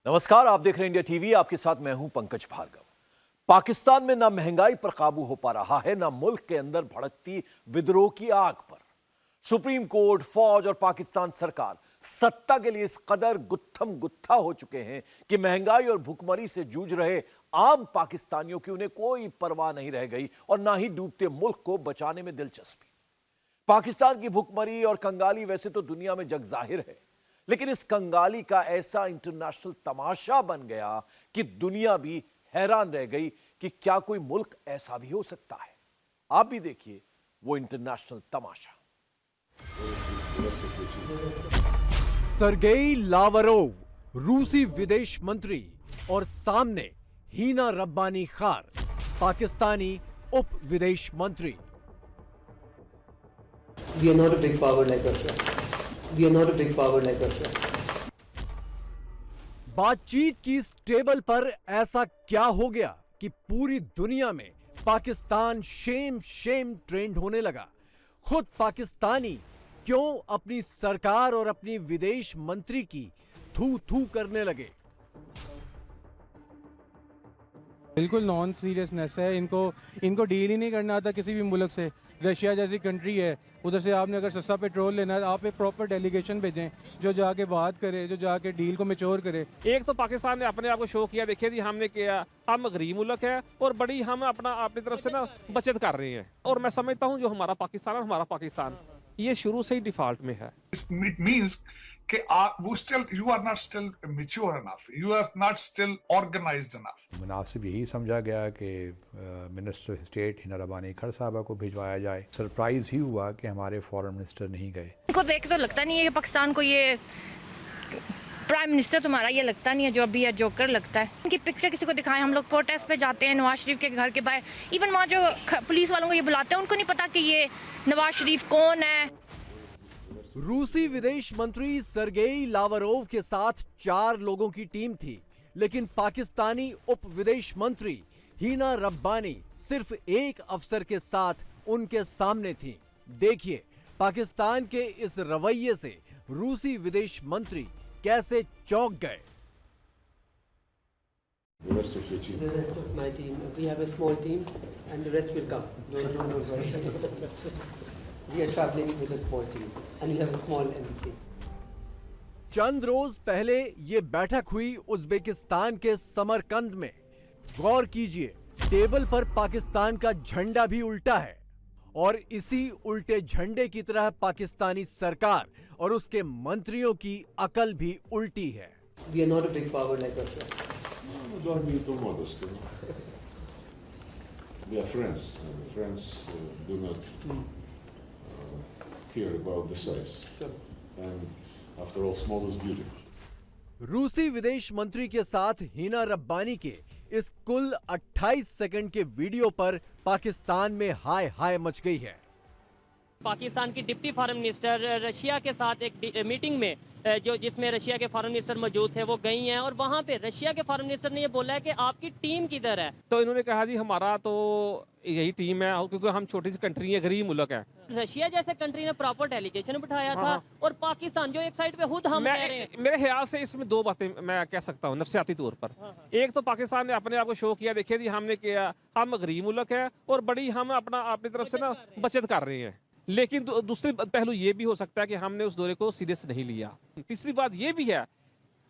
नमस्कार, आप देख रहे हैं इंडिया टीवी। आपके साथ मैं हूं पंकज भार्गव। पाकिस्तान में ना महंगाई पर काबू हो पा रहा है, ना मुल्क के अंदर भड़कती विद्रोह की आग पर। सुप्रीम कोर्ट, फौज और पाकिस्तान सरकार सत्ता के लिए इस कदर गुत्थम गुत्था हो चुके हैं कि महंगाई और भुखमरी से जूझ रहे आम पाकिस्तानियों की उन्हें कोई परवाह नहीं रह गई और ना ही डूबते मुल्क को बचाने में दिलचस्पी। पाकिस्तान की भुखमरी और कंगाली वैसे तो दुनिया में जग जाहिर है, लेकिन इस कंगाली का ऐसा इंटरनेशनल तमाशा बन गया कि दुनिया भी हैरान रह गई कि क्या कोई मुल्क ऐसा भी हो सकता है। आप भी देखिए वो इंटरनेशनल तमाशा। सरगेई लावरोव, रूसी विदेश मंत्री, और सामने हीना रब्बानी खार, पाकिस्तानी उप विदेश मंत्री। We are not a big power like Russia. We are not a big power like Russia. बातचीत की इस टेबल पर ऐसा क्या हो गया कि पूरी दुनिया में पाकिस्तान शेम शेम ट्रेंड होने लगा। खुद पाकिस्तानी क्यों अपनी सरकार और अपनी विदेश मंत्री की थू थू करने लगे। बिल्कुल नॉन सीरियसनेस है। इनको डील ही नहीं करना आता किसी भी मुल्क से। रशिया जैसी कंट्री है, उधर से आपने अगर सस्ता पेट्रोल लेना है, आप एक प्रॉपर डेलीगेशन भेजें जो जाके बात करे, जो जाके डील को मैच्योर करे। एक तो पाकिस्तान ने अपने आप को शो किया, देखिए जी हमने किया, हम गरीब मुल्क है और बड़ी हम अपनी तरफ से ना बचत कर रहे हैं। और मैं समझता हूँ जो हमारा पाकिस्तान है, हमारा पाकिस्तान ये शुरू से ही डिफॉल्ट में है। It means कि you are not still mature enough, you are not still organized enough. मुनासिब यही समझा गया कि minister of state Hina Rabbani खर साहबा को भिजवाया जाए। सरप्राइज ही हुआ कि हमारे फॉरेन मिनिस्टर नहीं गए। इनको देख तो लगता नहीं है कि पाकिस्तान को ये प्राइम मिनिस्टर तुम्हारा ये लगता नहीं है, जो अभी है जोकर लगता है। उनकी पिक्चर किसी को दिखाएं, हम लोग प्रोटेस्ट पे जाते हैं नवाज शरीफ के घर के बाहर, इवन वहाँ जो पुलिस वालों को ये बुलाते हैं उनको नहीं पता कि ये नवाज शरीफ कौन है। रूसी विदेश मंत्री सरगेई लावरोव के साथ 4 लोगों की टीम थी, लेकिन पाकिस्तानी उप विदेश मंत्री हीना रब्बानी सिर्फ एक अफसर के साथ उनके सामने थी। देखिए पाकिस्तान के इस रवैये से रूसी विदेश मंत्री कैसे चौंक गए। The rest of my team. We have a small team, and the rest will come. No worry. We are traveling with a small team, and we have a small embassy. चंद रोज पहले ये बैठक हुई उज्बेकिस्तान के समरकंद में। गौर कीजिए, table पर पाकिस्तान का झंडा भी उल्टा है और इसी उल्टे झंडे की तरह पाकिस्तानी सरकार और उसके मंत्रियों की अकल भी उल्टी है। We are not a big power like Russia. Don't be too modest. We are friends. Friends do not care about the size. And after all, small is beautiful. रूसी विदेश मंत्री के साथ हीना रब्बानी के इस कुल 28 सेकंड के वीडियो पर पाकिस्तान में हाय हाय मच गई है। पाकिस्तान की डिप्टी फॉरेन मिनिस्टर रशिया के साथ एक मीटिंग में जिसमें रशिया के फॉरेन मिनिस्टर मौजूद थे वो गई हैं और वहाँ पे रशिया के फॉरेन मिनिस्टर ने ये बोला है कि आपकी टीम किधर है। तो इन्होंने कहा जी हमारा तो यही टीम है, क्योंकि हम छोटी सी कंट्री है, गरीब मुल्क है। रशिया जैसे कंट्री ने प्रॉपर डेलीगेशन बिठाया था और पाकिस्तान जो एक साइड पे खुद हम कह रहे हैं। मेरे ख्याल से इसमें 2 बातें मैं कह सकता हूँ नफसियाती तौर पर। एक तो पाकिस्तान ने अपने आप को शो किया, देखिए जी हमने किया, हम गरीब मुल्क है और बड़ी हम अपनी तरफ से ना बचत कर रहे हैं। लेकिन दूसरी पहलू ये भी हो सकता है कि हमने उस दौरे को सीरियस नहीं लिया। तीसरी बात ये भी है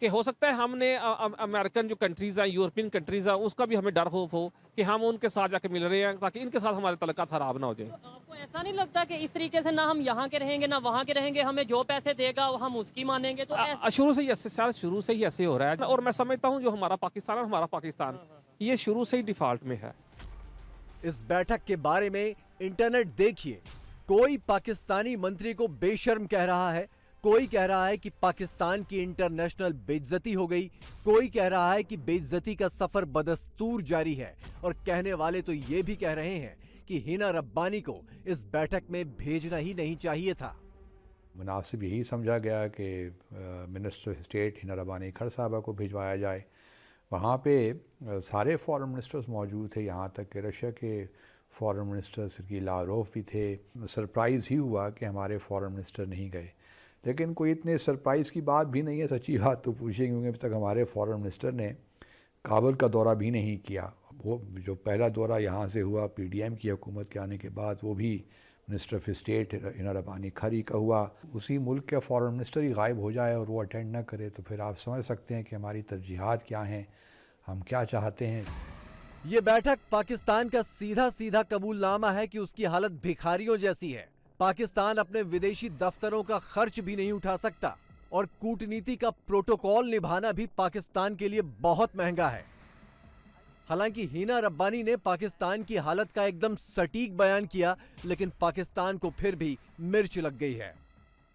कि हो सकता है हमने अमेरिकन जो कंट्रीज हैं, यूरोपियन कंट्रीज हैं, उसका भी हमें डर खौफ हो कि हम उनके साथ जाके मिल रहे हैं ताकि इनके साथ हमारे तल्लुकात खराब ना हो जाए। तो आपको ऐसा नहीं लगता कि इस तरीके से ना हम यहाँ के रहेंगे ना वहाँ के रहेंगे, हमें जो पैसे देगा हम उसकी मानेंगे? तो शुरू से ही ऐसे हो रहा है और मैं समझता हूँ जो हमारा पाकिस्तान है, हमारा पाकिस्तान ये शुरू से ही डिफॉल्ट में है। इस बैठक के बारे में इंटरनेट देखिए। कोई पाकिस्तानी मंत्री को बेशर्म कह रहा है, कोई कह रहा है कि पाकिस्तान की इंटरनेशनल बेइज्जती हो गई, कोई कह रहा है कि बेइज्जती का सफर बदस्तूर जारी है, और कहने वाले तो ये भी कह रहे हैं कि हिना रब्बानी को इस बैठक में भेजना ही नहीं चाहिए था। मुनासिब यही समझा गया कि minister of state Hina Rabbani खर साहबा को भिजवाया जाए। वहाँ पे सारे फॉरेन मिनिस्टर्स मौजूद थे, यहाँ तक कि रशिया के फॉरेन मिनिस्टर सरगेई लावरोव भी थे। सरप्राइज़ ही हुआ कि हमारे फॉरेन मिनिस्टर नहीं गए। लेकिन कोई इतने सरप्राइज़ की बात भी नहीं है, सच्ची बात तो पूछिए, क्योंकि अभी तक हमारे फॉरेन मिनिस्टर ने काबुल का दौरा भी नहीं किया। वो जो पहला दौरा यहाँ से हुआ PDM की हुकूमत के आने के बाद, वो भी minister of state Hina Rabbani खारी का हुआ। उसी मुल्क के फॉरेन मिनिस्टर ही गायब हो जाए और वो अटेंड ना करे, तो फिर आप समझ सकते हैं कि हमारी तरजीहात क्या हैं, हम क्या चाहते हैं। ये बैठक पाकिस्तान का सीधा सीधा कबूलनामा है कि उसकी हालत भिखारियों जैसी है। पाकिस्तान अपने विदेशी दफ्तरों का खर्च भी नहीं उठा सकता और कूटनीति का प्रोटोकॉल निभाना भी पाकिस्तान के लिए बहुत महंगा है। हालांकि हिना रब्बानी ने पाकिस्तान की हालत का एकदम सटीक बयान किया, लेकिन पाकिस्तान को फिर भी मिर्च लग गई है।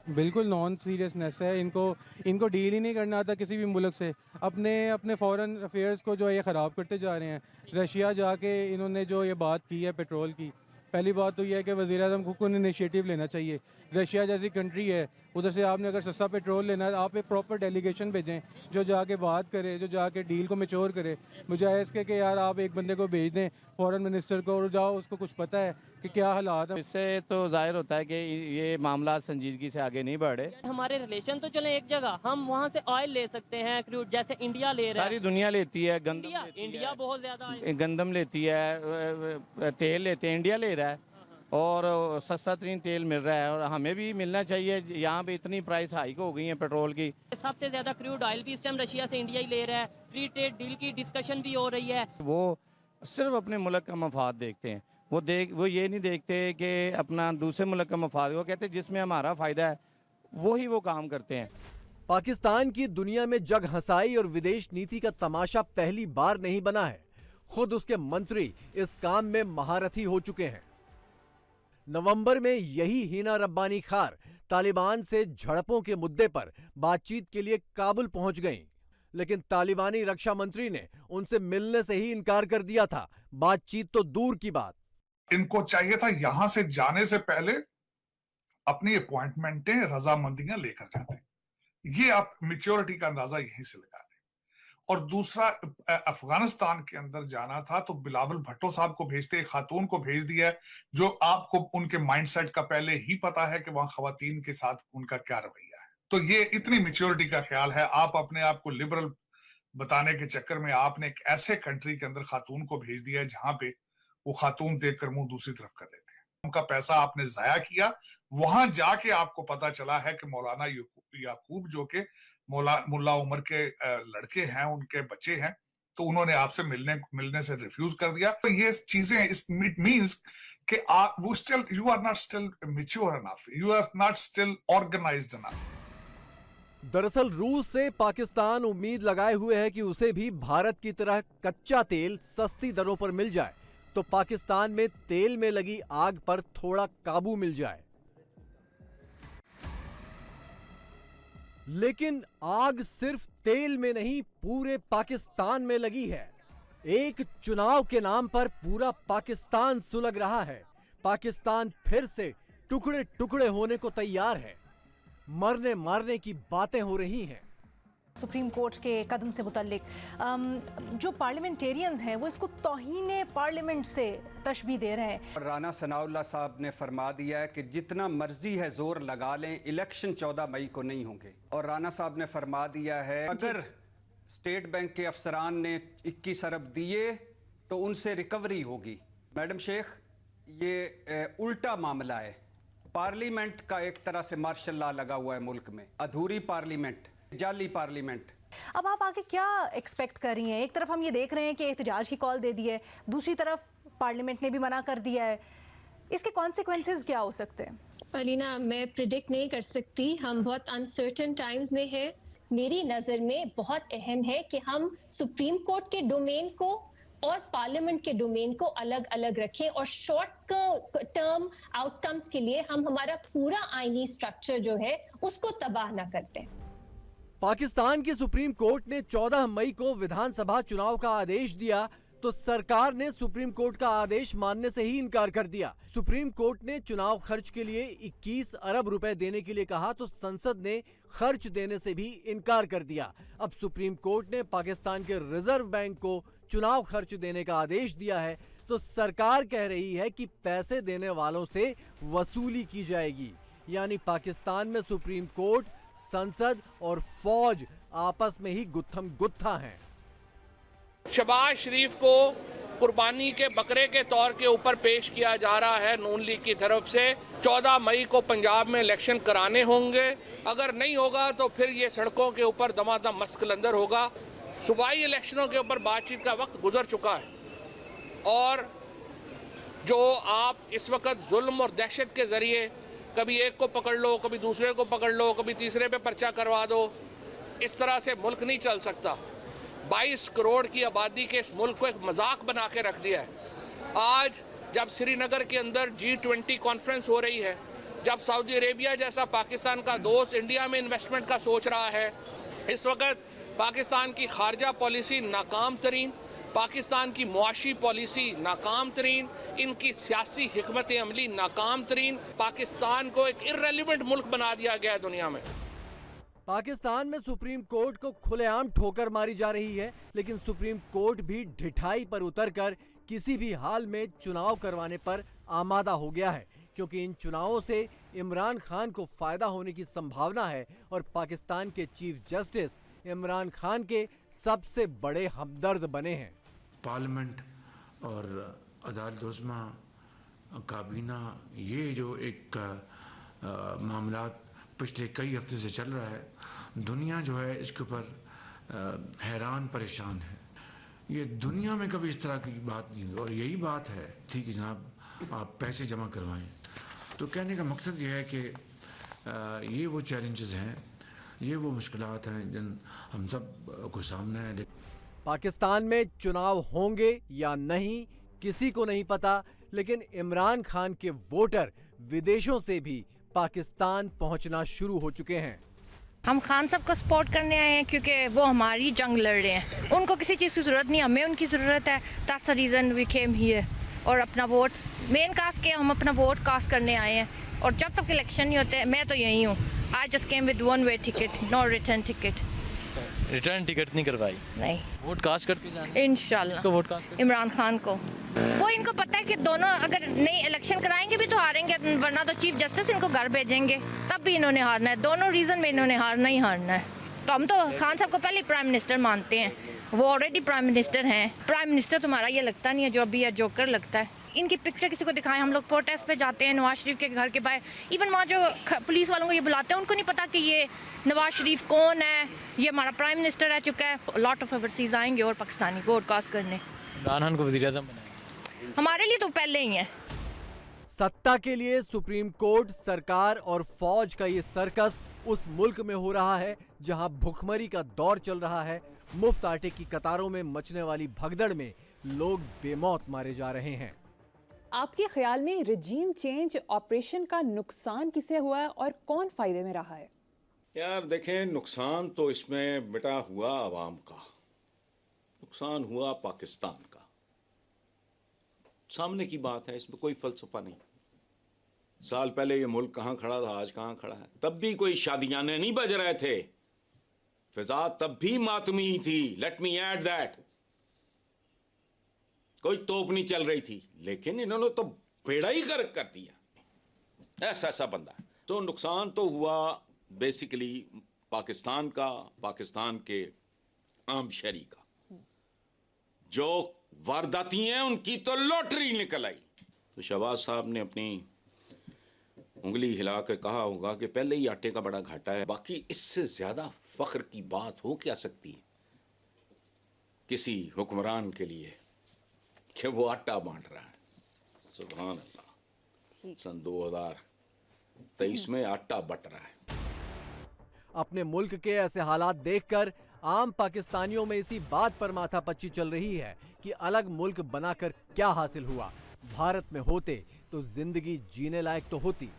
बिल्कुल नॉन सीरियसनेस है, इनको डील ही नहीं करना आता किसी भी मुल्क से। अपने फॉरेन अफेयर्स को जो है ये ख़राब करते जा रहे हैं। रशिया जाके इन्होंने जो ये बात की है पेट्रोल की, पहली बात तो ये है कि वज़ीर-ए-आज़म को इनिशिएटिव लेना चाहिए। रशिया जैसी कंट्री है, उधर से आपने अगर सस्ता पेट्रोल लेना है, आप एक प्रॉपर डेलीगेशन भेजें जो जाके बात करे, जो जाके डील को मैच्योर करे, बजाय इसके कि यार आप एक बंदे को भेज दें फॉरेन मिनिस्टर को और जाओ, उसको कुछ पता है कि क्या हालात है। इससे तो जाहिर होता है कि ये मामला संजीदगी से आगे नहीं बढ़े। हमारे रिलेशन तो चले एक जगह, हम वहाँ से ऑयल ले सकते हैं, क्रूड जैसे इंडिया ले रहा है, सारी दुनिया लेती है, इंडिया बहुत ज्यादा गंदम लेती है, तेल लेते हैं, इंडिया ले रहा है और सस्ता तरीन तेल मिल रहा है और हमें भी मिलना चाहिए। यहाँ पे इतनी प्राइस हाइक हो गई है पेट्रोल की। सबसे ज्यादा क्रूड ऑयल भी इस टाइम रशिया से इंडिया ही ले रहा है। फ्री ट्रेड डील की डिस्कशन भी हो रही है। वो सिर्फ अपने मुल्क का मफाद देखते हैं, वो ये नहीं देखते कि अपना दूसरे मुल्क का मफाद। वो कहते हैं जिसमें हमारा फ़ायदा है वही वो काम करते हैं। पाकिस्तान की दुनिया में जग हंसाई और विदेश नीति का तमाशा पहली बार नहीं बना है। खुद उसके मंत्री इस काम में महारथी हो चुके हैं। नवंबर में यही हिना रब्बानी खार तालिबान से झड़पों के मुद्दे पर बातचीत के लिए काबुल पहुंच गईं, लेकिन तालिबानी रक्षा मंत्री ने उनसे मिलने से ही इनकार कर दिया था। बातचीत तो दूर की बात। इनको चाहिए था यहां से जाने से पहले अपनी अपॉइंटमेंटें, रजामंदियां लेकर जाते। ये आप मैच्योरिटी का अंदाजा यहीं से लगा लें। और दूसरा, अफगानिस्तान के अंदर जाना था तो बिलावल भट्टो साहब को भेजते, एक खातून को भेज दिया है जो आपको उनके माइंडसेट का पहले ही पता है कि वहां खवातीन के साथ उनका क्या रवैया है। तो ये इतनी मैच्योरिटी का ख्याल है। आप अपने आप को लिबरल बताने के चक्कर में आपने एक ऐसे कंट्री के अंदर खातून को भेज दिया है जहां पे वो खातून देखकर मुंह दूसरी तरफ कर लेते हैं। उनका पैसा आपने जाया किया। वहां जाके आपको पता चला है कि मौलाना याकूब जो कि मुल्ला उमर के लड़के हैं, उनके बच्चे हैं, तो उन्होंने आपसे मिलने से रिफ्यूज कर दिया। तो ये चीजें, इट मींस कि you are not still mature enough, you are not still organized enough. दरअसल रूस से पाकिस्तान उम्मीद लगाए हुए है कि उसे भी भारत की तरह कच्चा तेल सस्ती दरों पर मिल जाए तो पाकिस्तान में तेल में लगी आग पर थोड़ा काबू मिल जाए। लेकिन आग सिर्फ तेल में नहीं, पूरे पाकिस्तान में लगी है। एक चुनाव के नाम पर पूरा पाकिस्तान सुलग रहा है। पाकिस्तान फिर से टुकड़े टुकड़े होने को तैयार है। मरने मारने की बातें हो रही हैं। सुप्रीम कोर्ट के कदम से मुतल्लिक जो पार्लियामेंटेरियंस हैं वो इसको तौहीने पार्लियामेंट से तशबीह दे रहे हैं। राना सनाउल्लाह साहब ने फरमा दिया है कि जितना मर्जी है जोर लगा लें, इलेक्शन 14 मई को नहीं होंगे। और राना साहब ने फरमा दिया है अगर स्टेट बैंक के अफसरान ने 21 अरब दिए तो उनसे रिकवरी होगी। मैडम शेख, ये उल्टा मामला है। पार्लियामेंट का एक तरह से मार्शल लॉ लगा हुआ है मुल्क में। अधूरी पार्लियामेंट, जाली पार्लियामेंट। अब आप आगे क्या एक्सपेक्ट कर रही हैं? एक तरफ हम ये देख रहे हैं कि एहतजाज की कॉल दे दी है, दूसरी तरफ पार्लियामेंट ने भी मना कर दिया है। इसके कॉन्सिक्वेंसेस क्या हो सकते हैं? अलीना, मैं प्रिडिक्ट नहीं कर सकती। हम बहुत अनसर्टेन टाइम्स में हैं। मेरी नज़र में बहुत अहम है कि हम सुप्रीम कोर्ट के डोमेन को और पार्लियामेंट के डोमेन को अलग अलग रखें और शॉर्ट टर्म आउटकम्स के लिए हम हमारा पूरा आईनी स्ट्रक्चर जो है उसको तबाह ना करते हैं। पाकिस्तान की सुप्रीम कोर्ट ने 14 मई को विधानसभा चुनाव का आदेश दिया तो सरकार ने सुप्रीम कोर्ट का आदेश मानने से ही इनकार कर दिया। सुप्रीम कोर्ट ने चुनाव खर्च के लिए 21 अरब रुपए देने के लिए कहा तो संसद ने खर्च देने से भी इनकार कर दिया। अब सुप्रीम कोर्ट ने पाकिस्तान के रिजर्व बैंक को चुनाव खर्च देने का आदेश दिया है तो सरकार कह रही है कि पैसे देने वालों से वसूली की जाएगी। यानी पाकिस्तान में सुप्रीम कोर्ट, संसद और फौज आपस में ही गुत्थम गुत्था हैं। शहबाज शरीफ को कुर्बानी के बकरे के तौर के ऊपर पेश किया जा रहा है नून लीग की तरफ से। 14 मई को पंजाब में इलेक्शन कराने होंगे, अगर नहीं होगा तो फिर ये सड़कों के ऊपर दमादम मस्कलंदर होगा। सूबाई इलेक्शनों के ऊपर बातचीत का वक्त गुजर चुका है और जो आप इस वक्त जुल्म और दहशत के जरिए कभी एक को पकड़ लो, कभी दूसरे को पकड़ लो, कभी तीसरे पे पर्चा करवा दो, इस तरह से मुल्क नहीं चल सकता। 22 करोड़ की आबादी के इस मुल्क को एक मजाक बना के रख दिया है। आज जब श्रीनगर के अंदर G20 कॉन्फ्रेंस हो रही है, जब सऊदी अरेबिया जैसा पाकिस्तान का दोस्त इंडिया में इन्वेस्टमेंट का सोच रहा है, इस वक्त पाकिस्तान की खारजा पॉलिसी नाकाम तरीन, पाकिस्तान की मुआशी पॉलिसी नाकाम तरीन, इनकी सियासी हिकमत अमली नाकाम तरीन, पाकिस्तान को एक इर्रेलेवेंट मुल्क बना दिया गया है दुनिया में। पाकिस्तान में सुप्रीम कोर्ट को खुलेआम ठोकर मारी जा रही है, लेकिन सुप्रीम कोर्ट भी ढिठाई पर उतरकर किसी भी हाल में चुनाव करवाने पर आमादा हो गया है, क्योंकि इन चुनावों से इमरान खान को फायदा होने की संभावना है और पाकिस्तान के चीफ जस्टिस इमरान खान के सबसे बड़े हमदर्द बने हैं। पार्लियामेंट और अदालत उज़्मा, काबीना, ये जो एक मामलात पिछले कई हफ्ते से चल रहा है, दुनिया जो है इसके ऊपर हैरान परेशान है। ये दुनिया में कभी इस तरह की बात नहीं हुई और यही बात है थी कि जनाब आप पैसे जमा करवाएं। तो कहने का मकसद ये है कि ये वो चैलेंजेस हैं, ये वो मुश्किलात हैं जिन हम सब को सामने है। पाकिस्तान में चुनाव होंगे या नहीं किसी को नहीं पता, लेकिन इमरान खान के वोटर विदेशों से भी पाकिस्तान पहुंचना शुरू हो चुके हैं। हम खान साहब को सपोर्ट करने आए हैं क्योंकि वो हमारी जंग लड़ रहे हैं। उनको किसी चीज़ की ज़रूरत नहीं, हमें उनकी ज़रूरत है। That's the reason we came here. और अपना वोट मेन कास्ट के हम अपना वोट कास्ट करने आए हैं। और जब तक इलेक्शन नहीं होते, मैं तो यही हूँ। I just came with one way ticket, no return ticket. Return ticket नहीं करवाई? नहीं। वोट कास्ट करके जाना इंशाल्लाह। किसको वोट कास्ट? इमरान खान को। वो इनको पता है कि दोनों अगर नहीं इलेक्शन कराएंगे भी तो हारेंगे, वरना तो चीफ जस्टिस इनको घर भेजेंगे, तब भी इन्होंने हारना है। दोनों रीज़न में इन्होंने हारना ही हारना है। तो हम तो खान साहब को पहले प्राइम मिनिस्टर मानते हैं, वो ऑलरेडी प्राइम मिनिस्टर हैं। प्राइम मिनिस्टर तुम्हारा ये लगता नहीं है जो अभी जोकर लगता है। इनकी पिक्चर किसी को दिखाएं, हम लोग प्रोटेस्ट पे जाते हैं नवाज शरीफ के घर के बाहर, इवन वहाँ जो पुलिस वालों को ये बुलाते हैं उनको नहीं पता कि ये नवाज शरीफ कौन है, ये हमारा प्राइम मिनिस्टर रह चुका है। लॉट ऑफ ओवरसीज आएंगे और पाकिस्तानी वोट कास्ट करने। इमरान खान को वज़ीर आज़म बनाया हमारे लिए तो पहले ही है। सत्ता के लिए सुप्रीम कोर्ट, सरकार और फौज का ये सर्कस उस मुल्क में हो रहा है जहां भुखमरी का दौर चल रहा है। मुफ्त आटे की कतारों में मचने वाली भगदड़ में लोग बेमौत मारे जा रहे हैं। आपके ख्याल में रजीम चेंज ऑपरेशन का नुकसान किसे हुआ है और कौन फायदे में रहा है? यार देखें, नुकसान तो इसमें बेटा हुआ आवाम का, नुकसान हुआ पाकिस्तान का। सामने की बात है, इसमें कोई फलसफा नहीं। साल पहले ये मुल्क कहाँ खड़ा था, आज कहाँ खड़ा है। तब भी कोई शादियाने नहीं बज रहे थे, फिजा तब भी मातमी ही थी। Let me add that. कोई तोप नहीं चल रही थी, लेकिन इन्होंने तो बेड़ा ही गर्क कर दिया। ऐसा बंदा। तो नुकसान तो हुआ बेसिकली पाकिस्तान का, पाकिस्तान के आम शहरी का। जो वारदाती हैं उनकी तो लॉटरी निकल आई। तो शहबाज साहब ने अपनी उंगली हिला कर कहा होगा कि पहले ही आटे का बड़ा घाटा है। बाकी इससे ज्यादा फख्र की बात हो क्या सकती है किसी हुक्मरान के लिए कि वो आटा बांट रहा है। सुभान अल्लाह, सन 2023 में आटा बट रहा है। अपने मुल्क के ऐसे हालात देखकर आम पाकिस्तानियों में इसी बात पर माथापच्ची चल रही है कि अलग मुल्क बनाकर क्या हासिल हुआ। भारत में होते तो जिंदगी जीने लायक तो होती।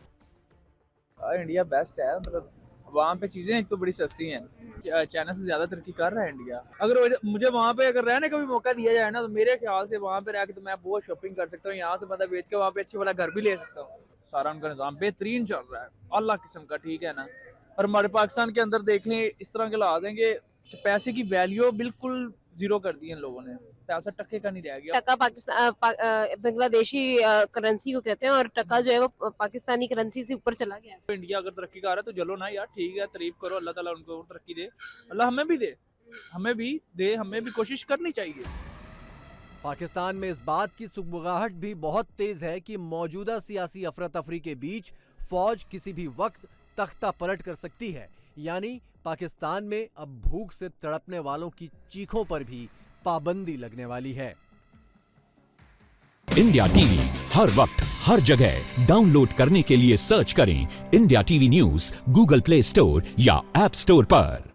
इंडिया बेस्ट है, मतलब वहाँ पे चीजें एक तो बड़ी सस्ती हैं, चाइना से ज्यादा तरक्की कर रहा है इंडिया। अगर मुझे वहाँ पे अगर रहने का भी मौका दिया जाए ना, तो मेरे ख्याल से वहाँ पे रह के तो मैं बहुत शॉपिंग कर सकता हूँ। यहाँ से मतलब बेच के वहाँ पे अच्छे वाला घर भी ले सकता हूँ। सारा उनका निज़ाम बेहतरीन चल रहा है, अल्लाह किस्म का, ठीक है ना। और हमारे पाकिस्तान के अंदर देख लें इस तरह के हालात हैं कि पैसे की वैल्यू बिल्कुल जीरो कर दिए इन लोगों ने, पैसा टके का नहीं रह गया। टका बांग्लादेशी करेंसी को कहते हैं और टका जो है वो पाकिस्तानी करेंसी से ऊपर चला गया। तो इंडिया अगर तरक्की कर रहा है तो जलो ना यार, ठीक है, तारीफ करो, अल्लाह ताला उनको तरक्की दे, अल्लाह हमें भी दे, हमें भी कोशिश करनी चाहिए। पाकिस्तान में इस बात की सुगबुगाहट भी बहुत तेज है कि मौजूदा सियासी अफरा तफरी के बीच फौज किसी भी वक्त तख्ता पलट कर सकती है, यानी पाकिस्तान में अब भूख से तड़पने वालों की चीखों पर भी पाबंदी लगने वाली है। इंडिया टीवी हर वक्त हर जगह डाउनलोड करने के लिए सर्च करें India TV news Google play store या ऐप स्टोर पर।